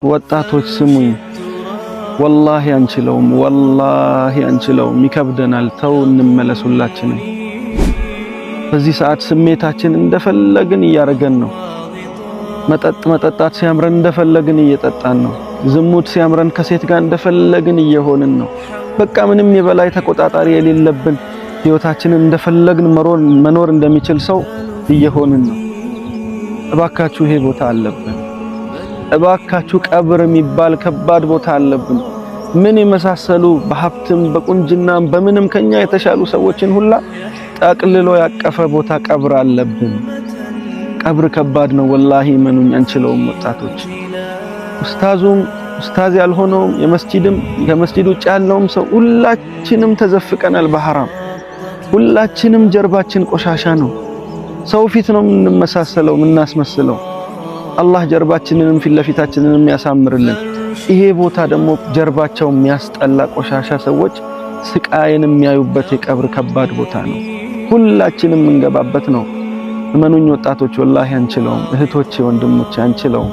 ወጣቶች ስሙኝ፣ ወላሂ አንችለውም፣ ይከብደናል። ተው እንመለስ ሁላችንም። በዚህ ሰዓት ስሜታችን እንደፈለግን እያረገን ነው። መጠጣት ሲያምረን እንደፈለግን እየጠጣን ነው። ዝሙት ሲያምረን ከሴት ጋር እንደፈለግን እየሆንን ነው። በቃ ምንም የበላይ ተቆጣጣሪ የሌለብን ህይወታችንን እንደፈለግን መኖር እንደሚችል ሰው እየሆንን ነው። እባካችሁ ይሄ ቦታ አለብን። እባካችሁ ቀብር የሚባል ከባድ ቦታ አለብን። ምን የመሳሰሉ በሀብትም በቁንጅናም በምንም ከኛ የተሻሉ ሰዎችን ሁላ ጠቅልሎ ያቀፈ ቦታ ቀብር አለብን። ቀብር ከባድ ነው ወላሂ፣ መኑኝ አንችለውም። ወጣቶች ኡስታዝ ያልሆነውም ከመስጂድ ውጭ ያለውም ሰው ሁላችንም ተዘፍቀናል በሐራም። ሁላችንም ጀርባችን ቆሻሻ ነው። ሰው ፊት ነው የምንመሳሰለው የምናስመስለው። አላህ ጀርባችንንም ፊት ለፊታችንንም ያሳምርልን። ይሄ ቦታ ደግሞ ጀርባቸው የሚያስጠላ ቆሻሻ ሰዎች ስቃይን የሚያዩበት የቀብር ከባድ ቦታ ነው። ሁላችንም እንገባበት ነው። እመኑኝ ወጣቶች ወላሂ አንችለውም። እህቶቼ ወንድሞቼ አንችለውም።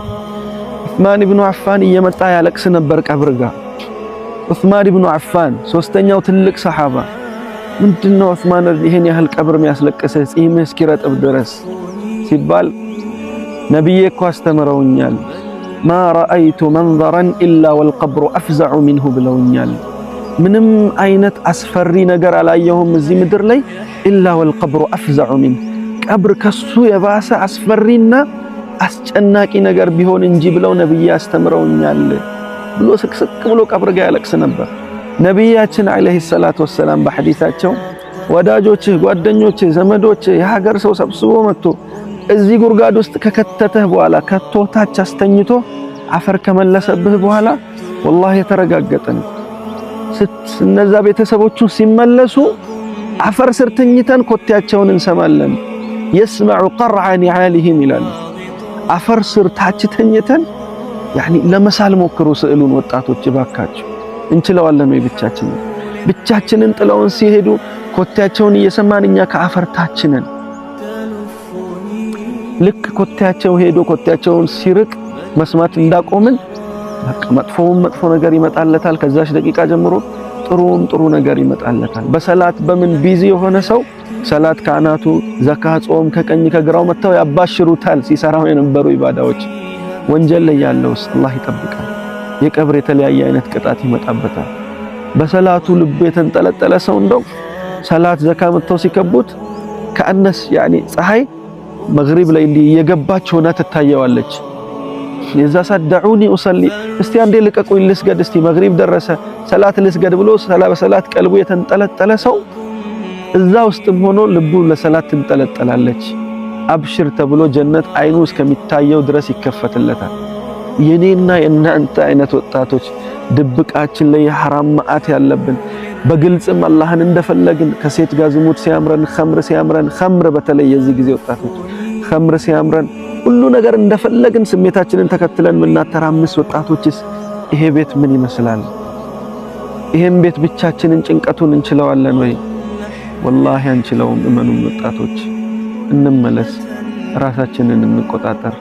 ዑስማን ኢብኑ አፋን እየመጣ ያለቅስ ነበር ቀብር ጋር። ዑስማን ኢብኑ አፋን ሶስተኛው ትልቅ ሰሃባ። ምንድነው ዑስማን ይሄን ያህል ቀብር የሚያስለቅስህ ጺምህ እስኪረጥብ ድረስ ሲባል ነብዬ እኮ አስተምረውኛል። ማ ረአይቱ መንዘረን ኢላ ወልቀብሩ አፍዘዑ ሚንሁ ብለውኛል። ምንም አይነት አስፈሪ ነገር አላየሁም እዚህ ምድር ላይ ኢላ ወልቀብሩ አፍዘዑ ሚንሁ፣ ቀብር ከሱ የባሰ አስፈሪና አስጨናቂ ነገር ቢሆን እንጂ ብለው ነብዬ አስተምረውኛል ብሎ ስቅስቅ ብሎ ቀብር ጋር ያለቅስ ነበር። ነብያችን አለይሂ ሰላቱ ወሰላም በሐዲሳቸው ወዳጆችህ፣ ጓደኞችህ፣ ዘመዶችህ የሀገር ሰው ሰብስቦ መጥቶ እዚህ ጉርጋድ ውስጥ ከከተተህ በኋላ ከቶታች አስተኝቶ አፈር ከመለሰብህ በኋላ ወላሂ የተረጋገጠን እነዛ ቤተሰቦቹ ሲመለሱ አፈር ስር ተኝተን ኮቴያቸውን እንሰማለን። يسمع قرع نعالهم ይላል። አፈር ስር ታች ተኝተን ያኒ ለመሳል ሞክሩ። ስዕሉን ወጣቶች ባካችሁ እንችለዋለን ወይ? ብቻችንን ጥለውን ሲሄዱ ኮቴያቸውን እየሰማን እኛ ከአፈር ታች ነን። ልክ ኮቴያቸው ሄዶ ኮቴያቸውን ሲርቅ መስማት እንዳቆምን መጥፎውን መጥፎ ነገር ይመጣለታል። ከዛች ደቂቃ ጀምሮ ጥሩ ነገር ይመጣለታል። በሰላት በምን ቢዚ የሆነ ሰው ሰላት ካናቱ ዘካ ጾም ከቀኝ ከግራው መተው ያባሽሩታል። ሲሰራው የነበሩ ኢባዳዎች ወንጀል ላይ ያለውስ አላህ ይጠብቃል። የቀብር የተለያየ አይነት ቅጣት ይመጣበታል። በሰላቱ ልብ የተንጠለጠለ ሰው እንደው ሰላት ዘካ መተው ሲከቡት ከአነስ ያኒ ፀሐይ መግሪብ ላይ የገባች ሆና ትታየዋለች። የዛ ሰደዑኒ ኡሰሊ፣ እስቲ አንዴ ልቀቁኝ ልስገድ፣ እስቲ መግሪብ ደረሰ ሰላት ልስገድ ብሎ በሰላት ቀልቡ የተንጠለጠለ ሰው እዛ ውስጥም ሆኖ ልቡ ለሰላት ትንጠለጠላለች። አብሽር ተብሎ ጀነት አይኑ እስከሚታየው ድረስ ይከፈትለታል። የኔና የናንተ አይነት ወጣቶች ድብቃችን ላይ የሐራም ማአት ያለብን በግልጽም አላህን እንደፈለግን ከሴት ጋር ዝሙት ሲያምረን ኸምር በተለይ የዚህ ጊዜ ወጣቶች ኸምር ሲያምረን ሁሉ ነገር እንደፈለግን ስሜታችንን ተከትለን ምናተራምስ ወጣቶችስ ይሄ ቤት ምን ይመስላል? ይሄን ቤት ብቻችንን ጭንቀቱን እንችለዋለን ወይ? ወላሂ አንችለውም። እመኑን ወጣቶች እንመለስ፣ ራሳችንን እንቆጣጠር።